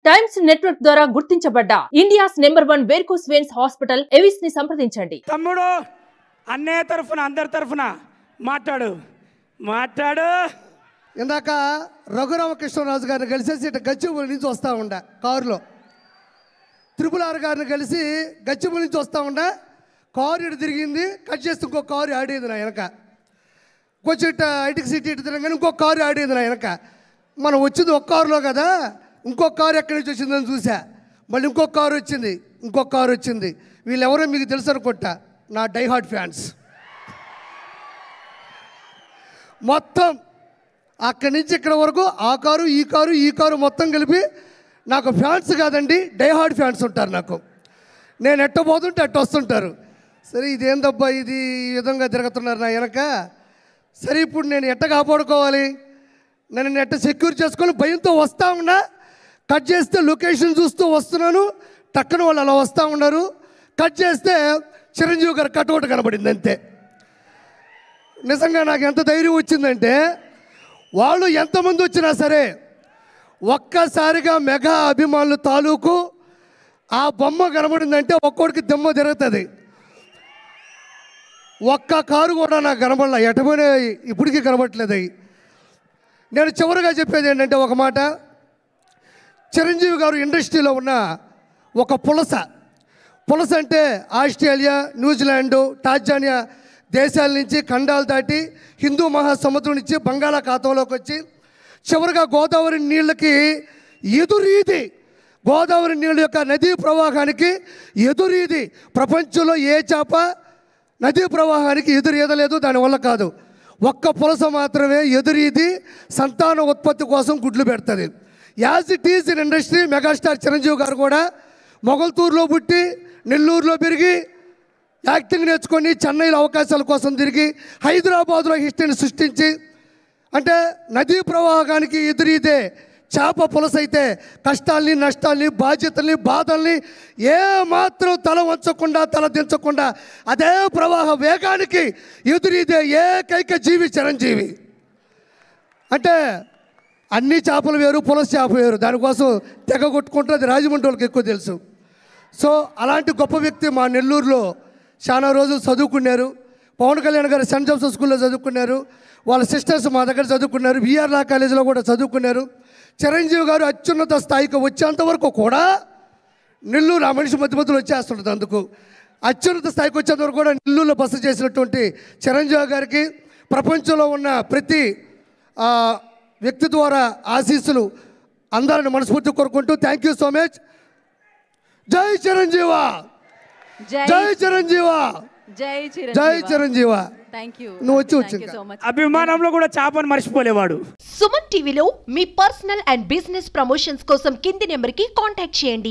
Times network ద్వారా గుర్తించబడ్డ India's number 1 varicose veins hospital Avis ని సంప్రదించండి. తమ్ముడు అన్నయ్య తరఫున అందరి తరఫున మాట్లాడు. ఇందాక రఘురామకృష్ణరాజు గారిని కలిసేసి ఇటు గచ్చిబౌలి నుంచి వస్తూ ఉండే కారులో, త్రిపుల్ గారిని కలిసి గచ్చిబౌలి నుంచి వస్తూ ఉండే, కారు ఇటు తిరిగింది, కట్ చేస్తే ఇంకో కారు ఆడేది నా వెనక, కొంచెం ఇటు ఐటికి సిటీ ఇటు తిరగగానే ఇంకో కారు ఆడేది నా వెనక. మనం వచ్చింది ఒక కారులో కదా, ఇంకొక కారు ఎక్కడి నుంచి వచ్చిందని చూసా, మళ్ళీ ఇంకొక కారు వచ్చింది. వీళ్ళెవరో మీకు తెలుసు అనుకుంటా, నా డైహార్డ్ ఫ్యాన్స్. మొత్తం అక్కడి నుంచి ఇక్కడ వరకు ఆ కారు ఈ కారు మొత్తం కలిపి నాకు ఫ్యాన్స్ కాదండి, డైహార్డ్ ఫ్యాన్స్ ఉంటారు నాకు. నేను ఎట్టబోతుంటే అట్ట వస్తుంటారు. సరే ఇదేందబ్బా ఇది ఈ విధంగా తిరుగుతున్నారు నా వెనక. సరే ఇప్పుడు నేను ఎట్ట కాపాడుకోవాలి, నన్ను ఎట్ట సెక్యూర్ చేసుకొని భయంతో వస్తూ ఉన్నా. కట్ చేస్తే లొకేషన్ చూస్తూ వస్తున్నాను, టక్కన వాళ్ళు అలా వస్తూ ఉన్నారు. కట్ చేస్తే చిరంజీవి గారు కటౌట్ కనబడింది అంతే. నిజంగా నాకు ఎంత ధైర్యం వచ్చిందంటే, వాళ్ళు ఎంతమంది వచ్చినా సరే ఒక్కసారిగా మెగా అభిమానులు తాలూకు ఆ బొమ్మ కనబడిందంటే ఒక్కోడికి దెమ్మ తిరుగుతుంది. ఒక్క కారు కూడా నాకు కనబడలే, ఎటపోయినా ఇప్పటికీ కనబడట్లేదు. అవి నేను చివరిగా చెప్పేది ఏంటంటే ఒక మాట, చిరంజీవి గారు ఇండస్ట్రీలో ఉన్న ఒక పులస అంటే ఆస్ట్రేలియా, న్యూజిలాండు, టాంజానియా దేశాల నుంచి ఖండాలు దాటి హిందూ మహాసముద్రం నుంచి బంగాళాఖాతంలోకి వచ్చి చివరిగా గోదావరి నీళ్ళకి ఎదురీది, గోదావరి నీళ్ళ యొక్క నదీ ప్రవాహానికి ఎదురీది. ప్రపంచంలో ఏ చేప నదీ ప్రవాహానికి ఎదురీదలేదు, దానివల్ల కాదు. ఒక్క పులస మాత్రమే ఎదురీది సంతాన ఉత్పత్తి కోసం గుడ్లు పెడుతుంది. As it is in industry, megastar Chiranjeevi గారు కూడా మొగల్తూరులో పుట్టి నెల్లూరులో పెరిగి యాక్టింగ్ నేర్చుకొని చెన్నైలో అవకాశాల కోసం తిరిగి హైదరాబాద్లో హిస్టరీని సృష్టించి, అంటే నదీ ప్రవాహానికి ఎదురీదే చేప పులస అయితే కష్టాల్ని, నష్టాల్ని, బాధ్యతల్ని, బాధల్ని ఏమాత్రం తల వంచకుండా, తల దించకుండా అదే ప్రవాహ వేగానికి ఎదురీదే ఏకైక జీవి చిరంజీవి. అంటే అన్ని చేపలు వేరు, పులస చేప వేరు, దానికోసం తెగ కొట్టుకుంటుంది. రాజమండ్రి వాళ్ళకి ఎక్కువ తెలుసు. సో అలాంటి గొప్ప వ్యక్తి మా నెల్లూరులో చాలా రోజులు చదువుకున్నారు. పవన్ కళ్యాణ్ గారు సెంట్ జోసెఫ్ స్కూల్లో చదువుకున్నారు, వాళ్ళ సిస్టర్స్ మా దగ్గర చదువుకున్నారు, విఆర్ లా కాలేజీలో కూడా చదువుకున్నారు. చిరంజీవి గారు అత్యున్నత స్థాయికి వచ్చేంత వరకు కూడా నెల్లూరు ఆ మనిషి మధ్యలో వచ్చేస్తుంటుంది. అందుకు అత్యున్నత స్థాయికి వచ్చేంత వరకు కూడా నెల్లూరులో బస చేసినటువంటి చిరంజీవి గారికి ప్రపంచంలో ఉన్న ప్రతి వ్యక్తి ద్వారా ఆశీస్సులు అందరిని మనస్ఫూర్తి కోరుకుంటూ థ్యాంక్ యూ సో మచ్. జై చిరంజీవా, జై చిరంజీవా, జై చిరంజీవా. నువ్వు వచ్చి అభిమానంలో కూడా చేపను మర్చిపోలేవాడు. సుమన్ టీవీలో మీ పర్సనల్ అండ్ బిజినెస్ ప్రమోషన్స్ కోసం కింది నెంబర్కి కాంటాక్ట్ చేయండి.